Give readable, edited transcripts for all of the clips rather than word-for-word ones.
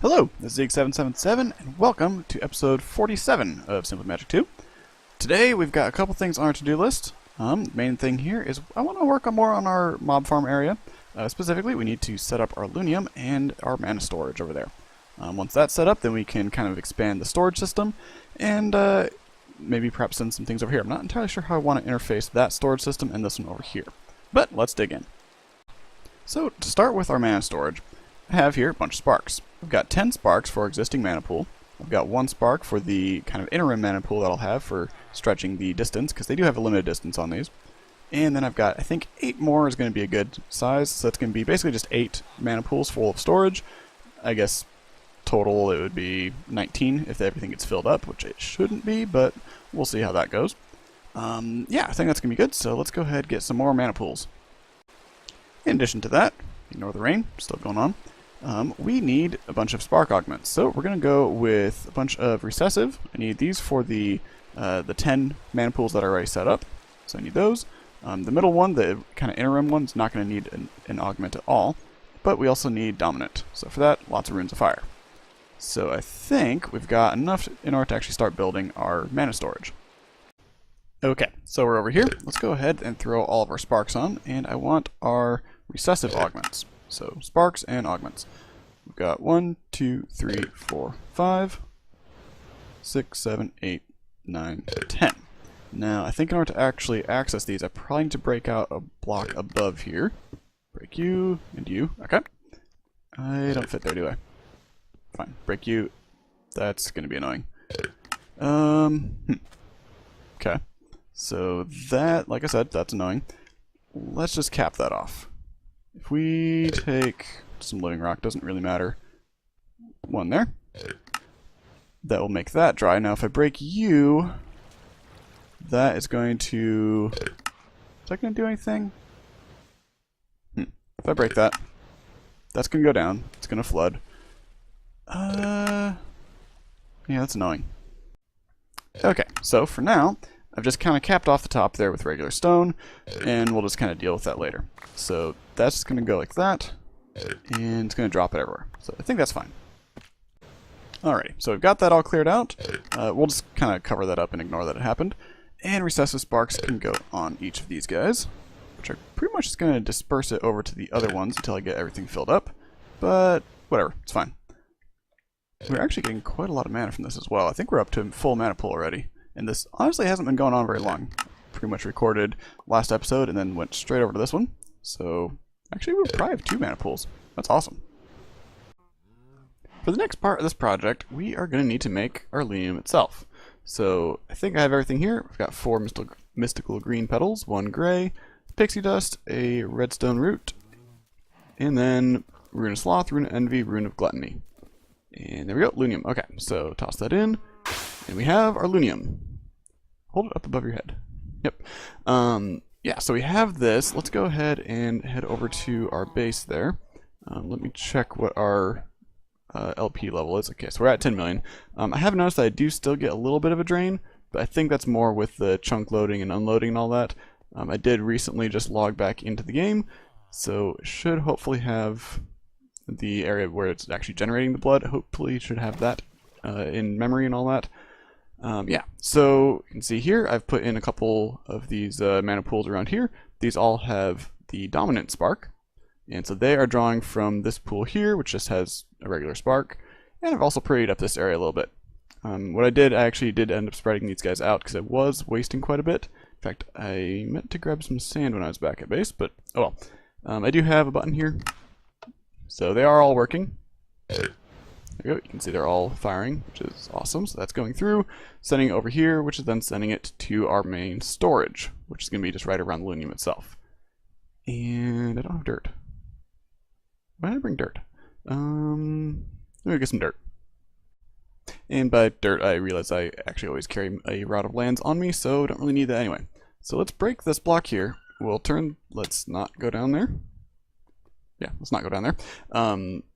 Hello, this is Zeke777, and welcome to episode 47 of Simple Magic 2. Today we've got a couple things on our to-do list. Main thing here is I want to work on more on our mob farm area. Specifically, we need to set up our Lunium and our mana storage over there. Once that's set up, then we can kind of expand the storage system and maybe perhaps send some things over here. I'm not entirely sure how I want to interface that storage system and this one over here, but let's dig in. So to start with our mana storage, I have here a bunch of sparks. I've got 10 sparks for our existing mana pool. I've got 1 spark for the kind of interim mana pool that I'll have for stretching the distance, because they do have a limited distance on these. And then I've got, I think 8 more is going to be a good size, so that's going to be basically just 8 mana pools full of storage. I guess total it would be 19 if everything gets filled up, which it shouldn't be, but we'll see how that goes. Yeah, I think that's going to be good, so let's go ahead and get some more mana pools. In addition to that, ignore the rain, still going on. We need a bunch of spark augments, so we're going to go with a bunch of recessive. I need these for the 10 mana pools that are already set up, so I need those. The middle one, the kind of interim one, is not going to need an augment at all, but we also need dominant, so for that, lots of runes of fire. So I think we've got enough in order to actually start building our mana storage. Okay, so we're over here. Let's go ahead and throw all of our sparks on, and I want our recessive augments. So sparks and augments. We've got 1, 2, 3, 4, 5, 6, 7, 8, 9, 10. Now I think in order to actually access these, I probably need to break out a block above here. Break you and you. Okay. I don't fit there, do I? Fine. Break you. That's gonna be annoying. Okay. So that, like I said, that's annoying. Let's just cap that off. If we take some living rock, doesn't really matter. 1 there. That will make that dry. Now if I break you, that is going to... Is that going to do anything? If I break that, that's going to go down. It's going to flood. Yeah, that's annoying. Okay, so for now, I've just kind of capped off the top there with regular stone, and we'll just kind of deal with that later. So that's just going to go like that, and it's going to drop it everywhere. So I think that's fine. Alrighty, so we've got that all cleared out. We'll just kind of cover that up and ignore that it happened. And recessive sparks can go on each of these guys, which are pretty much just going to disperse it over to the other ones until I get everything filled up. But whatever, it's fine. We're actually getting quite a lot of mana from this as well. I think we're up to full mana pool already. And this honestly hasn't been going on very long. Pretty much recorded last episode and then went straight over to this one. So actually we'll probably have 2 mana pools. That's awesome. For the next part of this project, we are going to need to make our Lunium itself. So I think I have everything here. I've got 4 mystical green petals, 1 gray, pixie dust, a redstone root, and then rune of sloth, rune of envy, rune of gluttony. And there we go, Lunium. Okay, so toss that in. And we have our Lunium. Hold it up above your head. Yep. Yeah, so we have this. Let's go ahead and head over to our base there. Let me check what our LP level is. Okay, so we're at 10 million. I have noticed that I do still get a little bit of a drain, but I think that's more with the chunk loading and unloading and all that. I did recently just log back into the game, so should hopefully have the area where it's actually generating the blood. Hopefully should have that in memory and all that. Yeah, so you can see here I've put in a couple of these mana pools around here. These all have the dominant spark, and so they are drawing from this pool here, which just has a regular spark. And I've also prettied up this area a little bit. What I did, I actually did end up spreading these guys out because I was wasting quite a bit. In fact, I meant to grab some sand when I was back at base, but oh well. I do have a button here, so they are all working. There you go, you can see they're all firing, which is awesome. So that's going through, sending it over here, which is then sending it to our main storage, which is going to be just right around the Lunium itself. And I don't have dirt. Why did I bring dirt? Let me get some dirt. And by dirt, I realize I actually always carry a Rod of Lands on me, so don't really need that anyway. So let's break this block here. We'll turn, let's not go down there. Yeah, let's not go down there.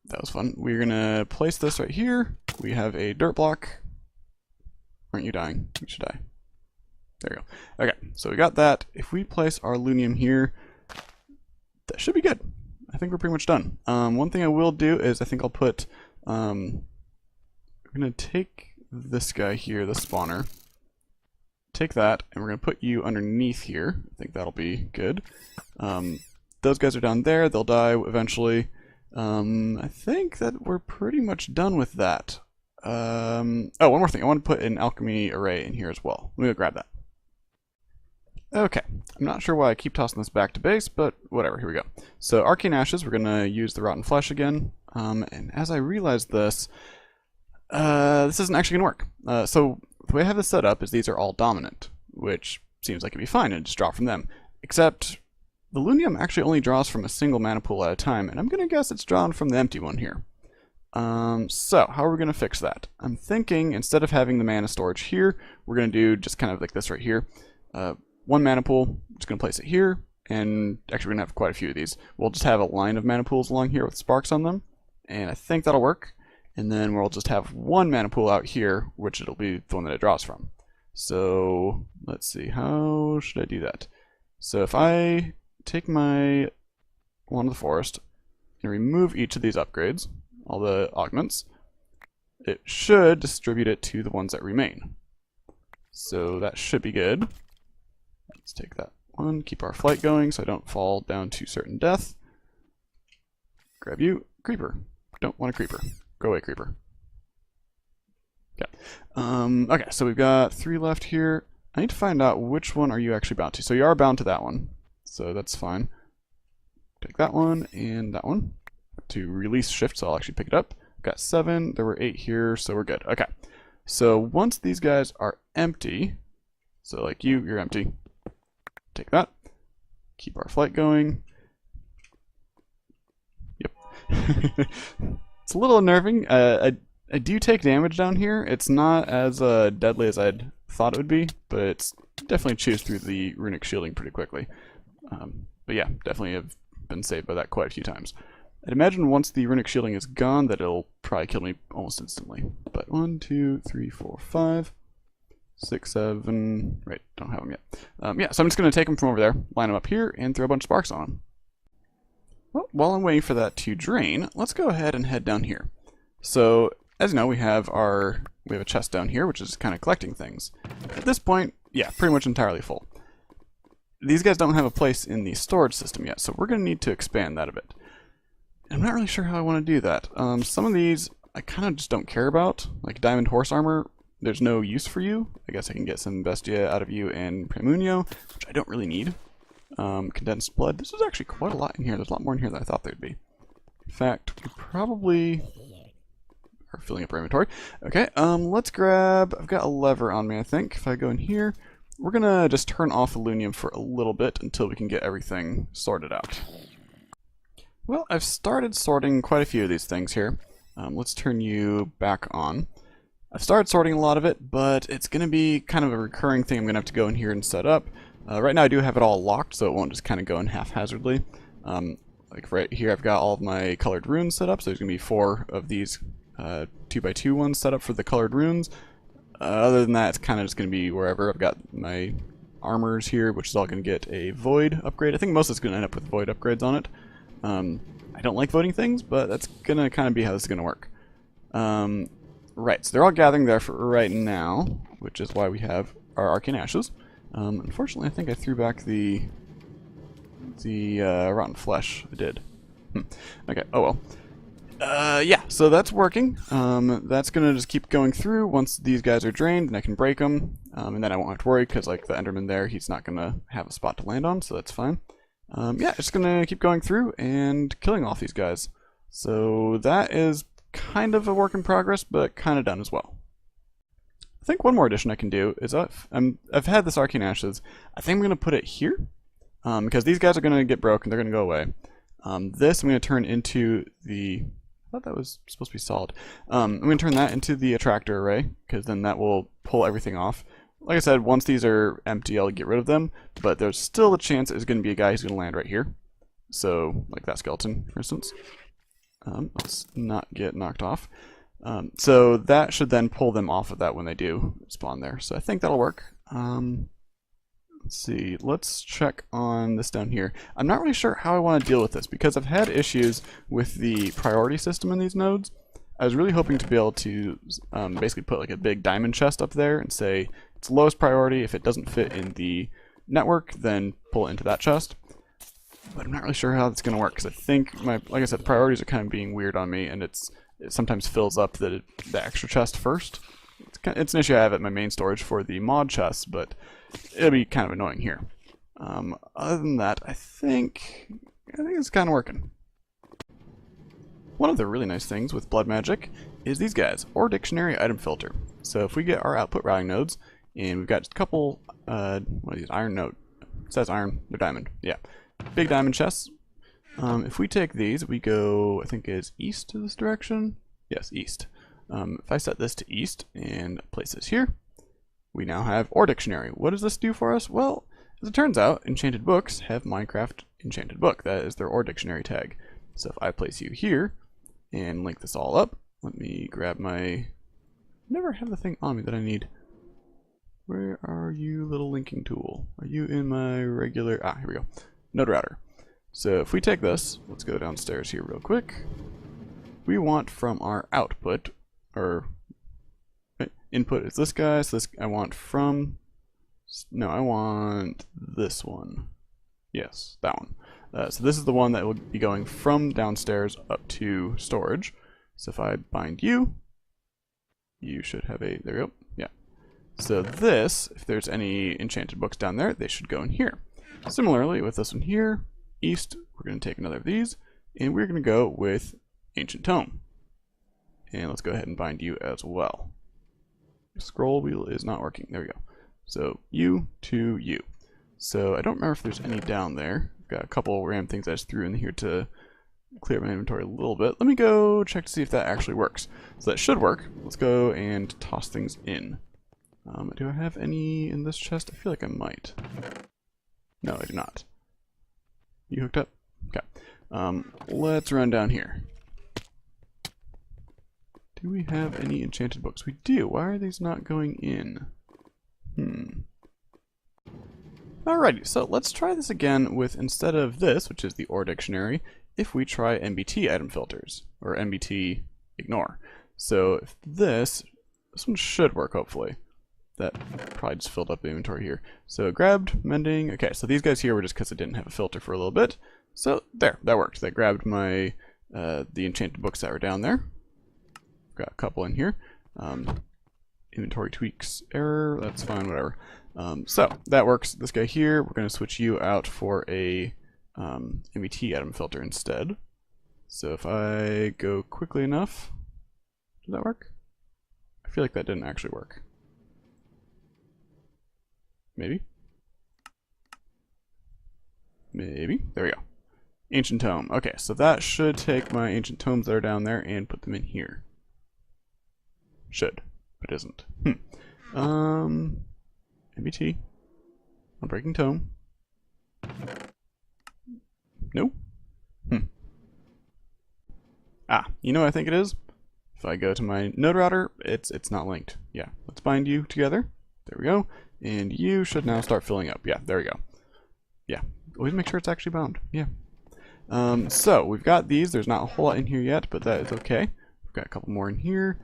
That was fun. We're gonna place this right here. We have a dirt block. Aren't you dying? You should die. There you go. Okay, so we got that. If we place our Lunium here, that should be good. I think we're pretty much done. One thing I will do is I think I'll put We're going to take this guy here, the spawner. Take that, and we're going to put you underneath here. I think that'll be good. Those guys are down there. They'll die eventually. I think that we're pretty much done with that. Oh, one more thing. I want to put an alchemy array in here as well. Let me go grab that. Okay. I'm not sure why I keep tossing this back to base, but whatever. Here we go. So, arcane ashes. We're going to use the rotten flesh again. And as I realized this isn't actually going to work. So, the way I have this set up is these are all dominant, which seems like it'd be fine and just draw from them. Except the Lunium actually only draws from a single mana pool at a time, and I'm going to guess it's drawn from the empty one here. So, how are we going to fix that? I'm thinking instead of having the mana storage here, we're going to do just kind of like this right here. One mana pool, just going to place it here, and actually we're going to have quite a few of these. We'll just have a line of mana pools along here with sparks on them, and I think that'll work. And then we'll just have one mana pool out here, which it'll be the one that it draws from. So, let's see, how should I do that? So if I take my one of the forest and remove each of these upgrades, all the augments, it should distribute it to the ones that remain. So that should be good. Let's take that one, keep our flight going so I don't fall down to certain death. Grab you, creeper. Don't want a creeper. Go away, creeper. Okay. Okay, so we've got 3 left here. I need to find out which one are you actually bound to. So you are bound to that one, so that's fine. Take that one and that one to release shift, so I'll actually pick it up. We've got 7. There were 8 here, so we're good. Okay. So once these guys are empty, so like you're empty. Take that. Keep our flight going. Yep. It's a little unnerving. I do take damage down here. It's not as deadly as I'd thought it would be, but it's definitely chews through the runic shielding pretty quickly. But yeah, definitely have been saved by that quite a few times. I'd imagine once the runic shielding is gone that it'll probably kill me almost instantly. But 1, 2, 3, 4, 5, 6, 7... Right, don't have them yet. Yeah, so I'm just going to take them from over there, line them up here, and throw a bunch of sparks on them. Well, while I'm waiting for that to drain, let's go ahead and head down here. So, as you know, we have a chest down here, which is kind of collecting things. At this point, yeah, pretty much entirely full. These guys don't have a place in the storage system yet, so we're going to need to expand that a bit. I'm not really sure how I want to do that. Some of these I kind of just don't care about, like diamond horse armor. There's no use for you. I guess I can get some Bestia out of you and Praemunio, which I don't really need. Condensed blood. This is actually quite a lot in here. There's a lot more in here than I thought there'd be. In fact, we probably are filling up our inventory. Okay, let's grab... I've got a lever on me, I think. If I go in here, we're gonna just turn off the Lunium for a little bit until we can get everything sorted out. Well, I've started sorting quite a few of these things here. Let's turn you back on. I've started sorting a lot of it, but it's gonna be kind of a recurring thing I'm gonna have to go in here and set up. Right now I do have it all locked, so it won't just kind of go in haphazardly. Like right here I've got all of my colored runes set up, so there's going to be 4 of these 2x2 ones set up for the colored runes. Other than that, it's kind of just going to be wherever. I've got my armors here, which is all going to get a void upgrade. I think most of it's going to end up with void upgrades on it. I don't like voiding things, but that's going to kind of be how this is going to work. Right, so they're all gathering there for right now, which is why we have our arcane ashes. Unfortunately, I think I threw back the rotten flesh. I did. Okay, oh well. Yeah, so that's working. That's gonna just keep going through. Once these guys are drained, then I can break them, and then I won't have to worry, because like the Enderman there, he's not gonna have a spot to land on, so that's fine. Yeah, it's gonna keep going through and killing off these guys. So that is kind of a work in progress, but kind of done as well. I think one more addition I can do is I've had this arcane ashes. I think I'm going to put it here because these guys are going to get broken. They're going to go away. This I'm going to turn into the... I thought that was supposed to be solid. I'm going to turn that into the attractor array because then that will pull everything off. Like I said, once these are empty, I'll get rid of them. But there's still a chance there's going to be a guy who's going to land right here. So, like that skeleton, for instance. Let's not get knocked off. So that should then pull them off of that when they do spawn there. So I think that'll work. Let's see. Let's check on this down here. I'm not really sure how I want to deal with this because I've had issues with the priority system in these nodes. I was really hoping to be able to basically put like a big diamond chest up there and say it's lowest priority. If it doesn't fit in the network, then pull it into that chest. But I'm not really sure how that's going to work, because I think like I said, priorities are kind of being weird on me, and it sometimes fills up the extra chest first. It's an issue I have at my main storage for the mod chests, but it'll be kind of annoying here. Other than that, I think it's kind of working. One of the really nice things with blood magic is these guys, or dictionary item filter. So if we get our output routing nodes, and we've got a couple, what are these, iron node, it says iron, they're diamond, yeah, big diamond chests. If we take these, we go, I think it's east to this direction, yes, east. If I set this to east and place this here, we now have ore dictionary. What does this do for us? Well, as it turns out, enchanted books have Minecraft enchanted book. That is their ore dictionary tag. So if I place you here and link this all up, let me grab my, never have the thing on me that I need. Where are you, little linking tool? Are you in my regular, here we go, node router. So if we take this, let's go downstairs here real quick. We want from our output, or input is this guy, so this I want from, no, I want this one. Yes, that one. So this is the one that will be going from downstairs up to storage. So if I bind you, you should have a, there we go, yeah. So this, if there's any enchanted books down there, they should go in here. Similarly, with this one here, east, we're going to take another of these, and we're going to go with Ancient Tome. And let's go ahead and bind you as well. Scroll wheel is not working. There we go. So you to you. So I don't remember if there's any down there. I've got a couple random things I just threw in here to clear my inventory a little bit. Let me go check to see if that actually works. So that should work. Let's go and toss things in. Do I have any in this chest? I feel like I might. No, I do not. You hooked up? Okay. Let's run down here. Do we have any enchanted books? We do. Why are these not going in? Alrighty, so let's try this again with, instead of this, which is the ore dictionary, if we try MBT item filters, or MBT ignore. So if this one should work, hopefully. That probably just filled up the inventory here. So grabbed, mending, okay, so these guys here were just because I didn't have a filter for a little bit. So there, that worked. That grabbed my, the enchanted books that were down there. Got a couple in here. Inventory tweaks error, that's fine, whatever. So that works. This guy here, we're going to switch you out for a MBT item filter instead. So if I go quickly enough, did that work? I feel like that didn't actually work. Maybe? Maybe. There we go. Ancient Tome. Okay, so that should take my Ancient Tomes that are down there and put them in here. Should, but isn't. MBT. Unbreaking Tome. No? You know what I think it is? If I go to my node router, it's not linked. Yeah, let's bind you together. There we go. And you should now start filling up. Yeah, there we go. Yeah, always make sure it's actually bound. Yeah. So we've got these. There's not a whole lot in here yet, but that is okay. We've got a couple more in here.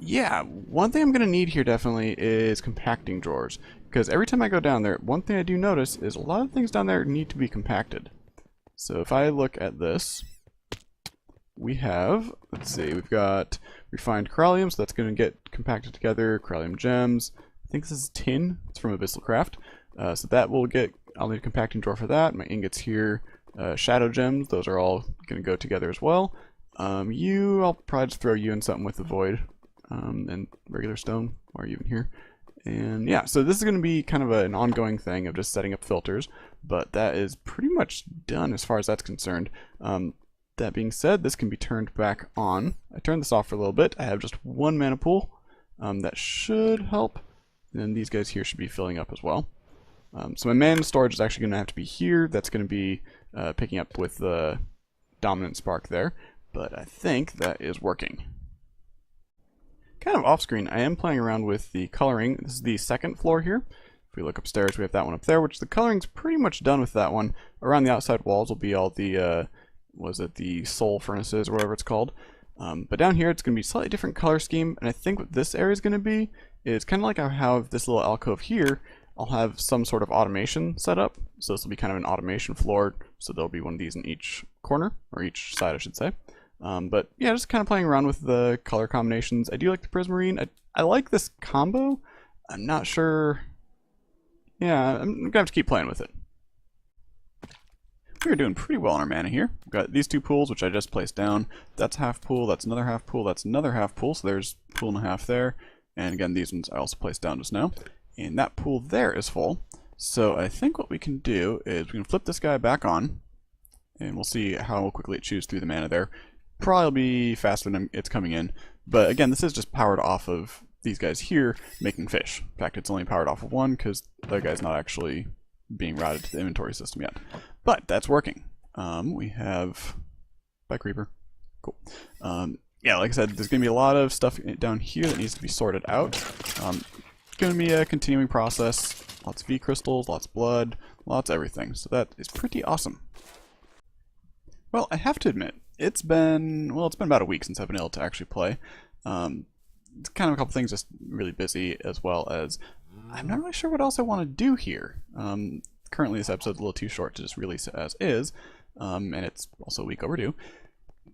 Yeah, one thing I'm going to need here definitely is compacting drawers. Because every time I go down there, one thing I do notice is a lot of things down there need to be compacted. So if I look at this, we have, let's see, we've got refined corallium, so that's going to get compacted together, corallium gems. I think this is tin, it's from Abyssal Craft. So that will get, I'll need a compacting drawer for that. My ingots here, shadow gems, those are all going to go together as well. I'll probably just throw you in something with the void, and regular stone. Why are you in here? And yeah, so this is going to be kind of an ongoing thing of just setting up filters, but that is pretty much done as far as that's concerned. That being said, this can be turned back on. I turned this off for a little bit. I have just one mana pool. That should help. And then these guys here should be filling up as well. So my mana storage is actually going to have to be here. That's going to be picking up with the dominant spark there. But I think that is working. Kind of off screen, I am playing around with the coloring. This is the second floor here. If we look upstairs, we have that one up there, which the coloring's pretty much done with that one. Around the outside walls will be all the, was it the soul furnaces or whatever it's called. But down here it's going to be a slightly different color scheme, and I think what this area is going to be is kind of like I have this little alcove here. I'll have some sort of automation set up, so this will be kind of an automation floor, so there'll be one of these in each corner, or each side I should say. But yeah, just kind of playing around with the color combinations. I do like the prismarine. I like this combo. I'm not sure. Yeah, I'm gonna have to keep playing with it. We're doing pretty well on our mana here. We've got these two pools, which I just placed down. That's half pool, that's another half pool, that's another half pool, so there's a pool and a half there. And again, these ones I also placed down just now. And that pool there is full. So I think what we can do is we can flip this guy back on, and we'll see how quickly it chews through the mana there. Probably be faster than it's coming in. But again, this is just powered off of these guys here making fish. In fact, it's only powered off of one because the other guy's not actually being routed to the inventory system yet. But that's working. We have Bike Reaper. Cool. Yeah, like I said, there's going to be a lot of stuff down here that needs to be sorted out. It's going to be a continuing process. Lots of V crystals, lots of blood, lots of everything. So that is pretty awesome. Well, I have to admit, it's been about a week since I've been able to actually play. It's kind of a couple things just really busy, as well as I'm not really sure what else I want to do here. Currently this episode's a little too short to just release it as is, and it's also a week overdue.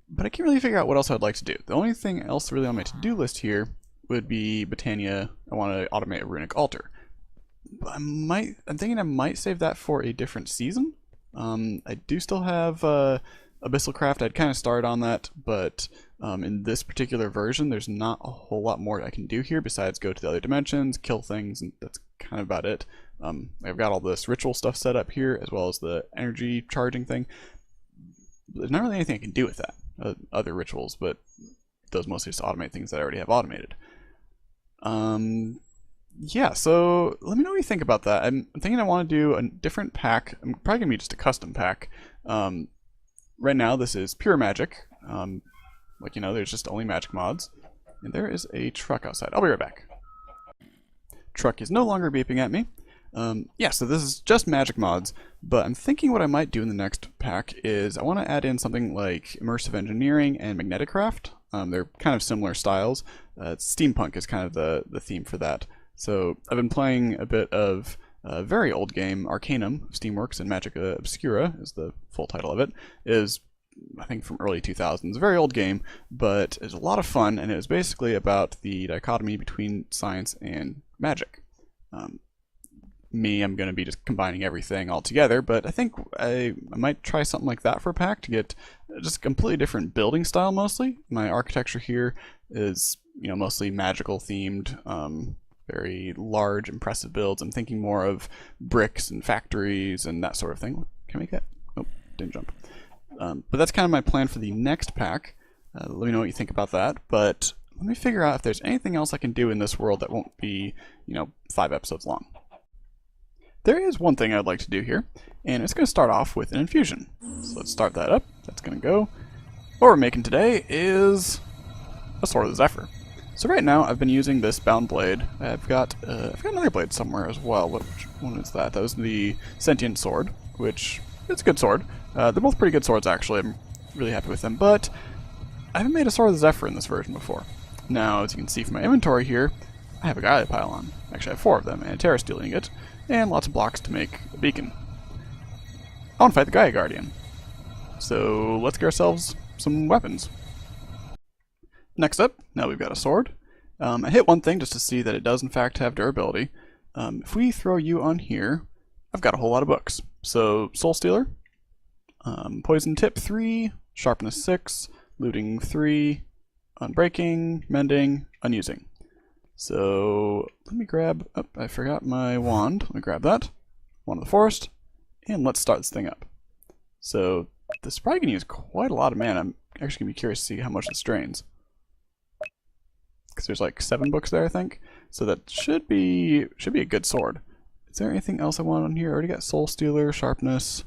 But I can't really figure out what else I'd like to do. The only thing else really on my to-do list here would be Botania. I want to automate a runic altar. But I'm thinking I might save that for a different season. I do still have Abyssal Craft. I'd kind of started on that, but in this particular version, there's not a whole lot more I can do here besides go to the other dimensions, kill things, and that's kind of about it. I've got all this ritual stuff set up here, as well as the energy charging thing. There's not really anything I can do with that, other rituals, but those mostly just automate things that I already have automated. Yeah, so let me know what you think about that. I'm thinking I want to do a different pack. I'm probably going to be just a custom pack. Right now, this is pure magic. Like, you know, there's just only magic mods. And there is a truck outside. I'll be right back. Truck is no longer beeping at me. Yeah, so this is just magic mods, but I'm thinking what I might do in the next pack is I want to add in something like immersive engineering and magnetic craft. They're kind of similar styles. Steampunk is kind of the theme for that. So I've been playing a bit of a very old game, Arcanum, Steamworks, and Magica Obscura is the full title of it. Is I think from early 2000s. A very old game, but it's a lot of fun, and it was basically about the dichotomy between science and magic. I'm going to be just combining everything all together, but I think I might try something like that for a pack to get just a completely different building style mostly. My architecture here is, you know, mostly magical themed, very large, impressive builds. I'm thinking more of bricks and factories and that sort of thing. Can I make that? Nope, didn't jump. But that's kind of my plan for the next pack. Let me know what you think about that, but let me figure out if there's anything else I can do in this world that won't be, you know, 5 episodes long. There is one thing I'd like to do here, and it's going to start off with an infusion. So let's start that up. That's going to go. What we're making today is a Sword of the Zephyr. So right now I've been using this bound blade. I've got another blade somewhere as well. Which one is that? That was the Sentient Sword, which it's a good sword. They're both pretty good swords actually. I'm really happy with them, but I haven't made a Sword of the Zephyr in this version before. Now, as you can see from my inventory here, I have a Gaia pylon. Actually, I have 4 of them, and a Terra Steel ingot, and lots of blocks to make a beacon. I want to fight the Gaia Guardian. So let's get ourselves some weapons. Next up, now we've got a sword. I hit one thing just to see that it does in fact have durability. If we throw you on here, I've got a whole lot of books. So Soul Stealer, Poison Tip 3, Sharpness 6, Looting 3, Unbreaking, Mending, Unusing. So let me grab, oh, I forgot my wand. Let me grab that. Wand of the Forest, and let's start this thing up. So this is probably going to use quite a lot of mana. I'm actually going to be curious to see how much this drains. Because there's like 7 books there, I think. So that should be a good sword. Is there anything else I want on here? I already got Soul Stealer, Sharpness.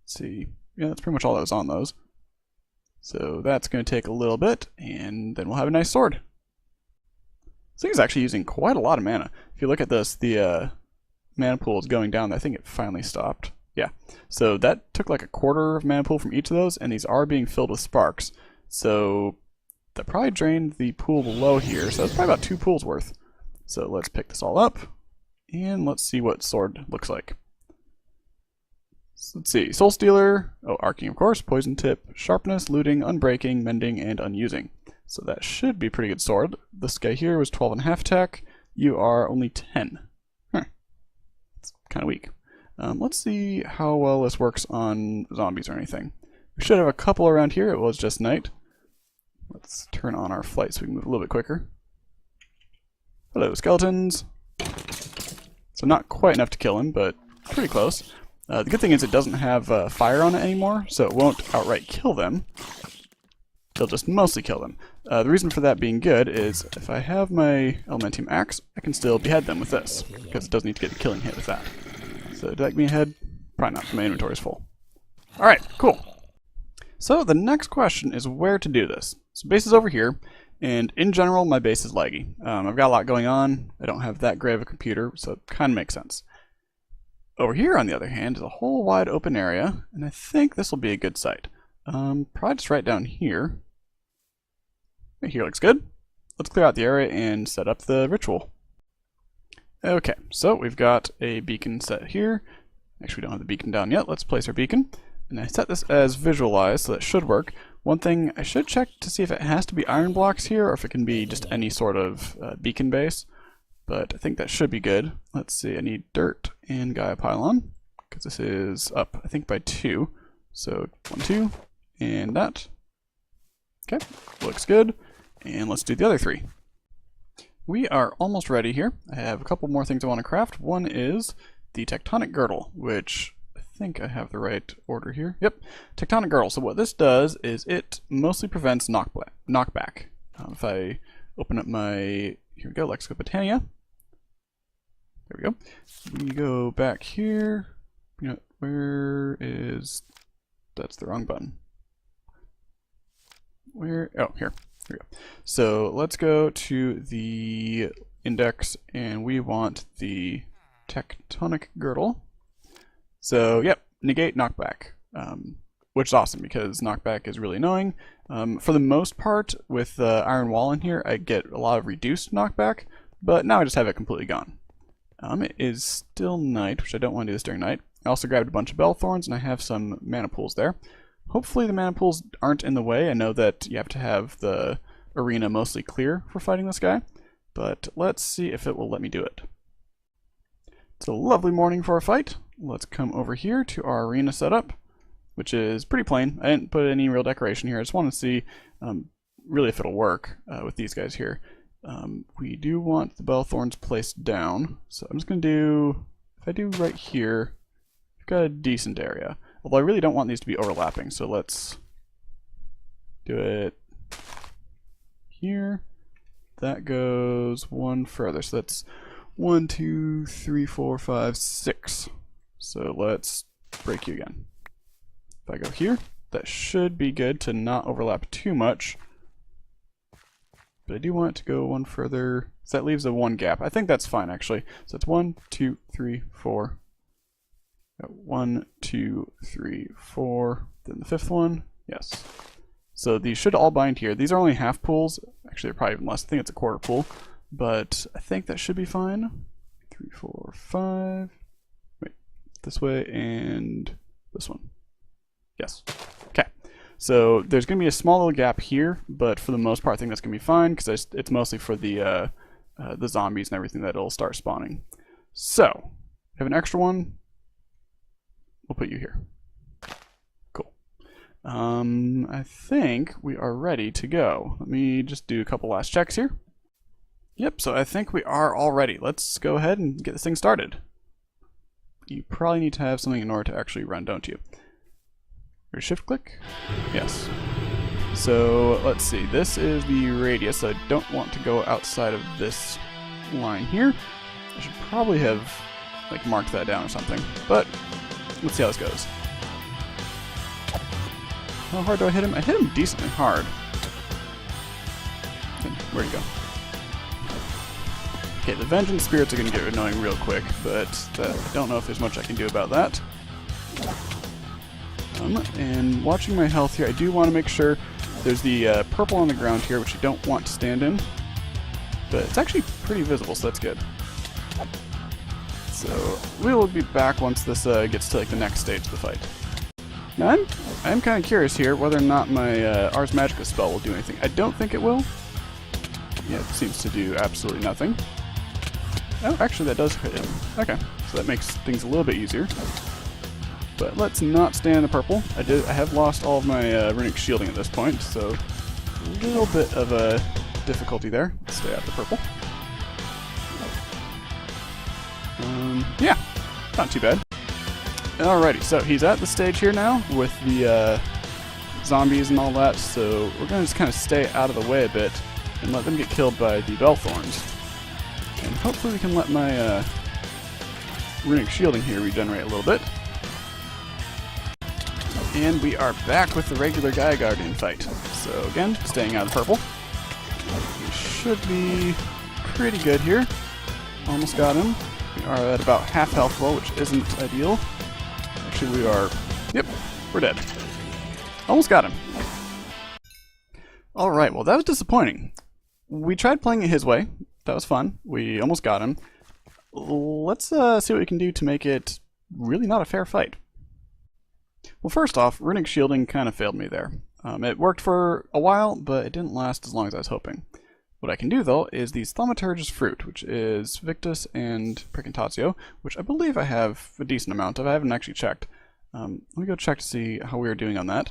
Let's see. Yeah, that's pretty much all that was on those. So that's going to take a little bit, and then we'll have a nice sword. This thing is actually using quite a lot of mana. If you look at this, the mana pool is going down. I think it finally stopped. Yeah. So that took like a quarter of mana pool from each of those, and these are being filled with sparks. So that probably drained the pool below here, so that's probably about 2 pools worth. So let's pick this all up, and let's see what sword looks like. So let's see, Soul Stealer, oh, Arcane of course, Poison Tip, Sharpness, Looting, Unbreaking, Mending, and Unusing. So that should be a pretty good sword. This guy here was 12.5 attack, you are only 10. It's kind of weak. Let's see how well this works on zombies or anything. We should have a couple around here, it was just night. Let's turn on our flight so we can move a little bit quicker. Hello, skeletons. So not quite enough to kill him, but pretty close. The good thing is it doesn't have fire on it anymore, so it won't outright kill them. It'll just mostly kill them. The reason for that being good is if I have my Elementium Axe, I can still behead them with this, because it doesn't need to get a killing hit with that. So did that give me a head? Probably not, my inventory is full. Alright, cool. So the next question is where to do this. So base is over here, and in general my base is laggy. I've got a lot going on, I don't have that great of a computer, so it kind of makes sense. Over here, on the other hand, is a whole wide open area, and I think this will be a good site. Probably just right down here. Right here looks good. Let's clear out the area and set up the ritual. Okay, so we've got a beacon set here. Actually, we don't have the beacon down yet. Let's place our beacon. And I set this as visualized, so that should work. One thing, I should check to see if it has to be iron blocks here, or if it can be just any sort of beacon base. But I think that should be good. Let's see, I need dirt and Gaia pylon, because this is up, I think, by 2. So 1, 2, and that. Okay, looks good. And let's do the other 3. We are almost ready here. I have a couple more things I want to craft. One is the tectonic girdle, which I think I have the right order here. Yep, tectonic girdle. So what this does is it mostly prevents knockback. If I open up my, here we go, Lexica Botania. There we go. We go back here. You know, where is, that's the wrong button. Where, oh, here. Here we go. So let's go to the index, and we want the tectonic girdle. So, yep, negate knockback, which is awesome because knockback is really annoying. For the most part, with the iron wall in here, I get a lot of reduced knockback, but now I just have it completely gone. It is still night, which I don't want to do this during night. I also grabbed a bunch of bell thorns, and I have some mana pools there. Hopefully the mana pools aren't in the way. I know that you have to have the arena mostly clear for fighting this guy, but let's see if it will let me do it. It's a lovely morning for a fight. Let's come over here to our arena setup, which is pretty plain. I didn't put any real decoration here. I just want to see really if it'll work with these guys here. We do want the bell thorns placed down, so I'm just going to do, if I do right here, I've got a decent area. Although I really don't want these to be overlapping, so let's do it here. That goes one further, so that's 1, 2, 3, 4, 5, 6. So let's break you again. If I go here, that should be good to not overlap too much. But I do want it to go one further, so that leaves a 1 gap. I think that's fine, actually. So it's 1, 2, 3, 4. 1, 2, 3, 4. Then the 5th one. Yes. So these should all bind here. These are only half pools. Actually, they're probably even less. I think it's a quarter pool. But I think that should be fine. 3, 4, 5. Wait, this way and this one. Yes. Okay. So there's going to be a small little gap here, but for the most part, I think that's going to be fine because it's mostly for the zombies and everything that it'll start spawning. So, have an extra one. We'll put you here. Cool. I think we are ready to go. Let me just do a couple last checks here. Yep, so I think we are all ready. Let's go ahead and get this thing started. You probably need to have something in order to actually run, don't you? Your shift click? Yes. So let's see, this is the radius. I don't want to go outside of this line here. I should probably have like marked that down or something, but let's see how this goes. How hard do I hit him? I hit him decently hard. Where'd he go? Okay, the Vengeance Spirits are going to get annoying real quick, but I don't know if there's much I can do about that. And watching my health here, I do want to make sure There's the purple on the ground here, which you don't want to stand in, but it's actually pretty visible, so that's good. So we will be back once this gets to like the next stage of the fight. Now I'm kind of curious here whether or not my Ars Magica spell will do anything. I don't think it will. Yeah, it seems to do absolutely nothing. Oh, actually that does hit him. Okay, so that makes things a little bit easier. But let's not stay in the purple. I have lost all of my runic shielding at this point, so a little bit of a difficulty there. Let's stay out of the purple. Yeah, not too bad. Alrighty, so he's at the stage here now with the zombies and all that, so we're going to just kind of stay out of the way a bit and let them get killed by the Bellthorns. And hopefully we can let my runic shielding here regenerate a little bit. And we are back with the regular Gaia Guardian fight. So again, staying out of the purple. We should be pretty good here. Almost got him. We are at about half health though, which isn't ideal. Actually, we are... Yep, we're dead. Almost got him. Alright, well that was disappointing. We tried playing it his way. That was fun. We almost got him. Let's see what we can do to make it really not a fair fight. Well, first off, runic shielding kind of failed me there. It worked for a while, but it didn't last as long as I was hoping. What I can do, though, is these Thaumaturge's Fruit, which is Victus and Precantatio, which I believe I have a decent amount of. I haven't actually checked. Let me go check to see how we are doing on that.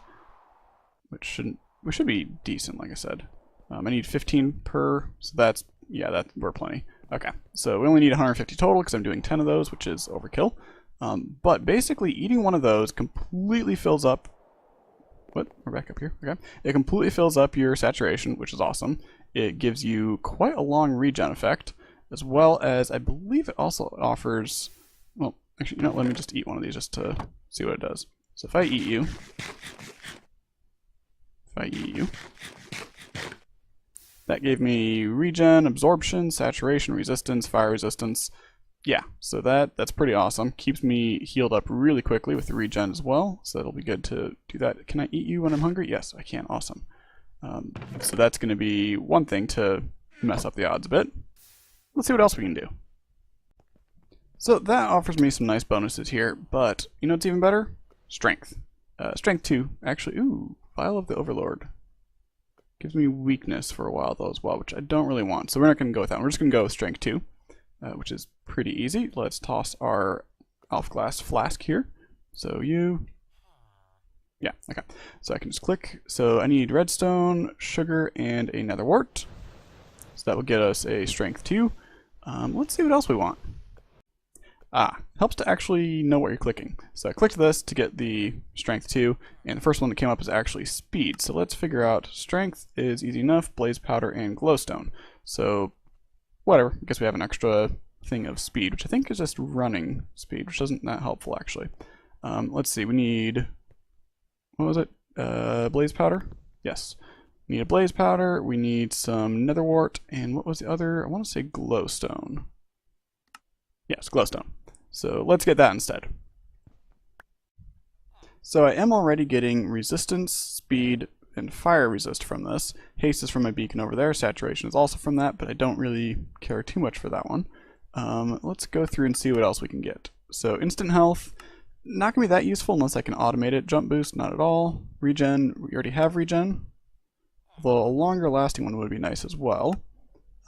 We should be decent, like I said. I need 15 per, so that's, yeah, we're plenty. Okay, so we only need 150 total because I'm doing 10 of those, which is overkill. But basically, eating one of those completely fills up... What? We're back up here. Okay. It completely fills up your saturation, which is awesome. It gives you quite a long regen effect, as well as I believe it also offers... Well, actually, you know, let me just eat one of these just to see what it does. So if I eat you... That gave me regen, absorption, saturation, resistance, fire resistance. Yeah, so that's pretty awesome. Keeps me healed up really quickly with the regen as well, so that'll be good to do that. Can I eat you when I'm hungry? Yes, I can. Awesome. So that's going to be one thing to mess up the odds a bit. Let's see what else we can do. So that offers me some nice bonuses here, but you know what's even better? Strength. Strength 2, actually. Ooh, Vial of the Overlord. Gives me weakness for a while though as well, which I don't really want. So we're not going to go with that. We're just going to go with Strength 2. Which is pretty easy. Let's toss our Alpha Glass Flask here. So yeah, okay. So I can just click. So I need redstone, sugar, and a nether wart. So that will get us a Strength 2. Let's see what else we want. Helps to actually know what you're clicking. So I clicked this to get the Strength 2, and the first one that came up is actually Speed. So let's figure out Strength is easy enough, Blaze Powder, and Glowstone. So whatever, I guess we have an extra thing of speed, which I think is just running speed, which isn't that helpful actually. Let's see, we need, what was it? Blaze powder? Yes. We need a blaze powder, we need some nether wart, and what was the other? I want to say glowstone. Yes, glowstone. So let's get that instead. So I am already getting resistance, speed, and fire resist from this. Haste is from my beacon over there. Saturation is also from that, but I don't really care too much for that one. Let's go through and see what else we can get. So instant health, not going to be that useful unless I can automate it. Jump boost, not at all. Regen, we already have regen. Although a longer lasting one would be nice as well.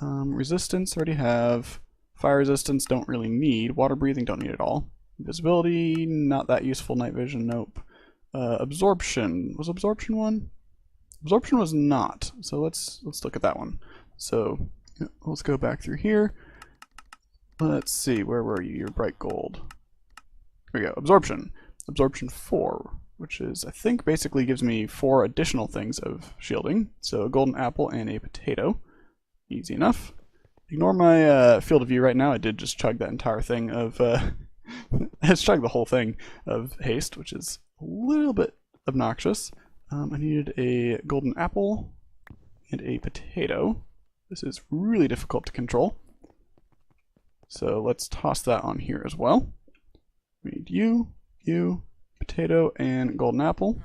Resistance, already have. Fire resistance, don't really need. Water breathing, don't need at all. Invisibility, not that useful. Night vision, nope. Absorption, was absorption one? Absorption was not, so let's look at that one. So let's go back through here. Let's see, where were you? Your bright gold. Here we go. Absorption. Absorption 4, which is, I think, basically gives me 4 additional things of shielding. So a golden apple and a potato. Easy enough. Ignore my field of view right now. I did just chug that entire thing of... I just chugged the whole thing of haste, which is a little bit obnoxious. I needed a golden apple and a potato. This is really difficult to control. So let's toss that on here as well. We need you, potato, and golden apple.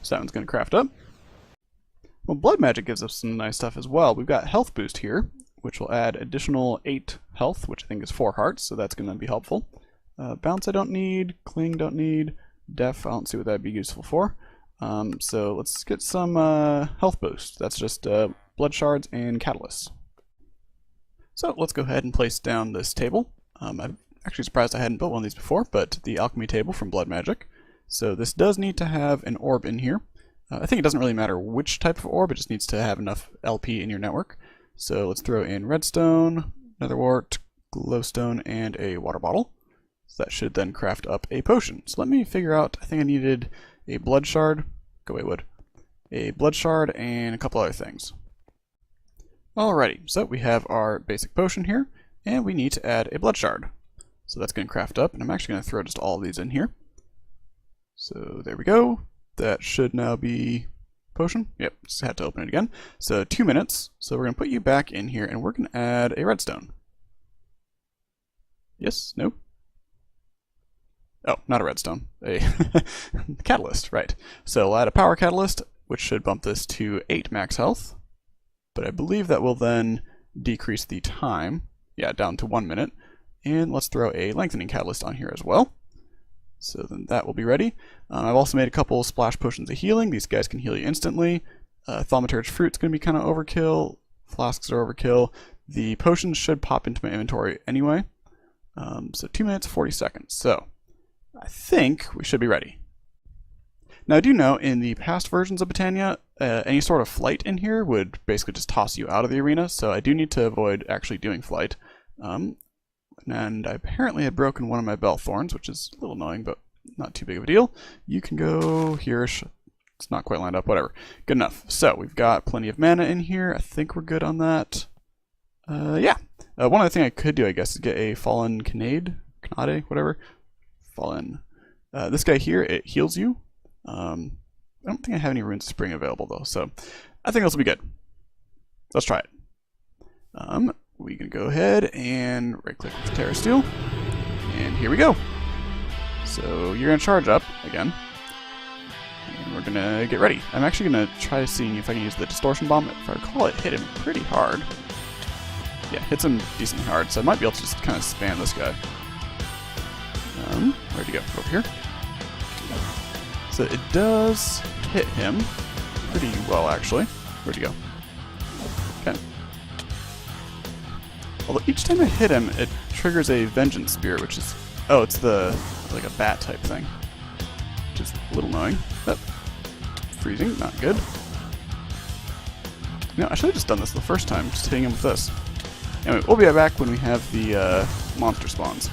So that one's going to craft up. Well, blood magic gives us some nice stuff as well. We've got health boost here, which will add additional 8 health, which I think is 4 hearts, so that's going to be helpful. Bounce I don't need, cling don't need, def I don't see what that'd be useful for. So let's get some health boost. That's just blood shards and catalysts. So let's go ahead and place down this table. I'm actually surprised I hadn't built one of these before, but the alchemy table from blood magic. So this does need to have an orb in here. I think it doesn't really matter which type of orb, it just needs to have enough LP in your network. So let's throw in redstone, netherwort, glowstone, and a water bottle. So that should then craft up a potion. So let me figure out, I think I needed a blood shard, go away wood, a blood shard, and a couple other things. Alrighty, so we have our basic potion here, and we need to add a blood shard. So that's going to craft up, and I'm actually going to throw just all of these in here. So there we go. That should now be potion. Yep, just had to open it again. So 2 minutes. So we're going to put you back in here, and we're going to add a redstone. Yes? No? Oh, not a redstone. A catalyst, right. So we'll add a power catalyst, which should bump this to 8 max health. But I believe that will then decrease the time. Yeah, down to 1 minute. And let's throw a lengthening catalyst on here as well. So then that will be ready. I've also made a couple splash potions of healing. These guys can heal you instantly. Thaumaturge fruit's going to be kind of overkill. Flasks are overkill. The potions should pop into my inventory anyway. So 2 minutes, 40 seconds. So I think we should be ready. Now I do know in the past versions of Britannia, any sort of flight in here would basically just toss you out of the arena. So I do need to avoid actually doing flight. And I apparently had broken one of my bell thorns, which is a little annoying, but not too big of a deal. You can go here. It's not quite lined up, whatever. Good enough. So we've got plenty of mana in here. I think we're good on that. Yeah. One other thing I could do, I guess, is get a fallen Canade, whatever. Fallen. This guy here, it heals you. I don't think I have any runes of spring available though, so I think this will be good. Let's try it. We can go ahead and right-click with Terra Steel, and here we go. So you're gonna charge up again, and we're gonna get ready. I'm actually gonna try seeing if I can use the distortion bomb. If I recall, it hit him pretty hard. Yeah, hits him decently hard, so I might be able to just kind of spam this guy. Where'd he go? Over here. So it does hit him pretty well, actually. Where'd he go? Okay. Although each time I hit him, it triggers a vengeance spear, which is... Oh, it's like a bat type thing. Which is a little annoying. Oh. Freezing, not good. No, I should have just done this the first time, just hitting him with this. Anyway, we'll be right back when we have the monster spawns.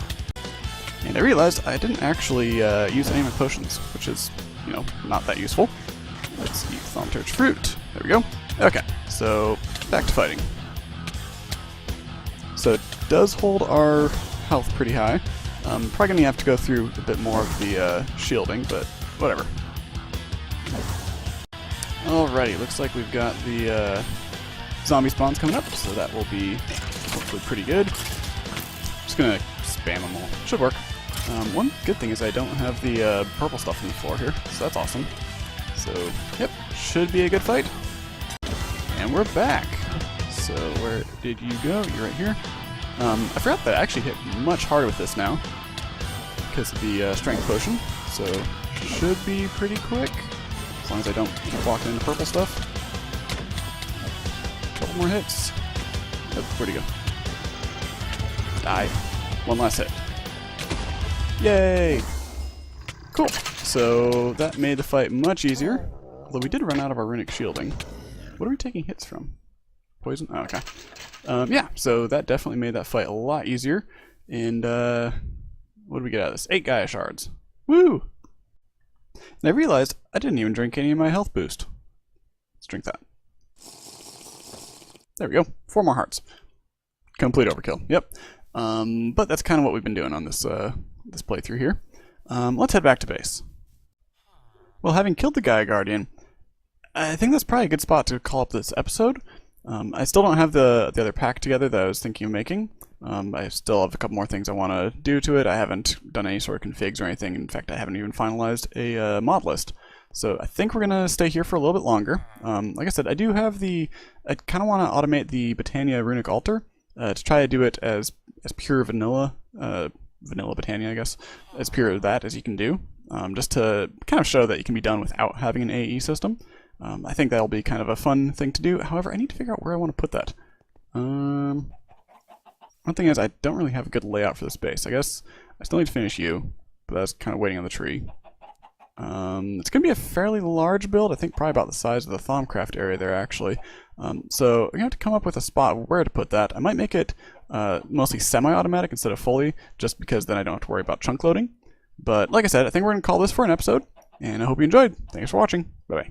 And I realized I didn't actually use any of my potions, which is, you know, not that useful. Let's eat Thaumaturge fruit. There we go. Okay, so back to fighting. So it does hold our health pretty high. Probably gonna have to go through a bit more of the shielding, but whatever. Alrighty, looks like we've got the zombie spawns coming up, so that will be hopefully pretty good. Just gonna spam them all. Should work. One good thing is I don't have the purple stuff on the floor here, so that's awesome. So, yep, should be a good fight. And we're back. So, where did you go? You're right here. I forgot that I actually hit much harder with this now because of the strength potion, so should be pretty quick as long as I don't keep walking into purple stuff. Couple more hits. Oh, where'd he go? Die. One last hit. Yay! Cool. So that made the fight much easier, although we did run out of our runic shielding. What are we taking hits from? Poison? Oh, okay. Yeah, so that definitely made that fight a lot easier. And what did we get out of this? 8 Gaia shards. Woo! And I realized I didn't even drink any of my health boost. Let's drink that. There we go. 4 more hearts. Complete overkill. Yep. But that's kind of what we've been doing on this this playthrough here. Let's head back to base. Well, having killed the Gaia Guardian, I think that's probably a good spot to call up this episode. I still don't have the other pack together that I was thinking of making. I still have a couple more things I want to do to it. I haven't done any sort of configs or anything. In fact, I haven't even finalized a mod list. So I think we're going to stay here for a little bit longer. Like I said, I do have I kind of want to automate the Botania runic altar to try to do it as pure vanilla, vanilla Botania, I guess, as pure as that as you can do, just to kind of show that it can be done without having an AE system. I think that'll be kind of a fun thing to do. However, I need to figure out where I want to put that. One thing is, I don't really have a good layout for this base. I guess I still need to finish you, but that's kind of waiting on the tree. It's going to be a fairly large build, I think probably about the size of the Thaumcraft area there, actually. So I'm going to have to come up with a spot where to put that. I might make it mostly semi-automatic instead of fully, just because then I don't have to worry about chunk loading. But like I said, I think we're going to call this for an episode, and I hope you enjoyed. Thanks for watching. Bye-bye.